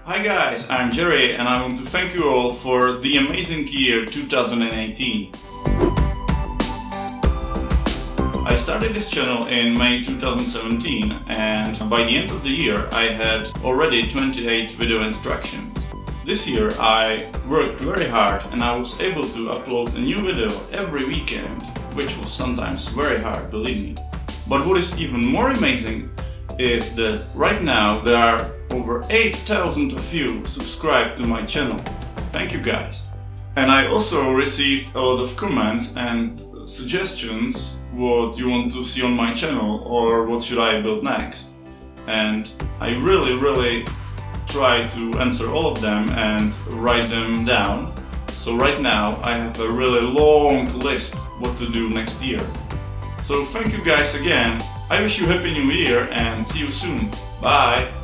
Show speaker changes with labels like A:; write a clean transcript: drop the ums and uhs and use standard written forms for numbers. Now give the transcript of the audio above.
A: Hi guys, I'm Jerry and I want to thank you all for the amazing year 2018. I started this channel in May 2017 and by the end of the year I had already 28 video instructions. This year I worked very hard and I was able to upload a new video every weekend, which was sometimes very hard, believe me. But what is even more amazing is that right now there are over 8,000 of you subscribed to my channel. Thank you guys. And I also received a lot of comments and suggestions what you want to see on my channel or what should I build next. And I really try to answer all of them and write them down. So right now I have a really long list what to do next year. So thank you guys again. I wish you Happy New Year and see you soon. Bye!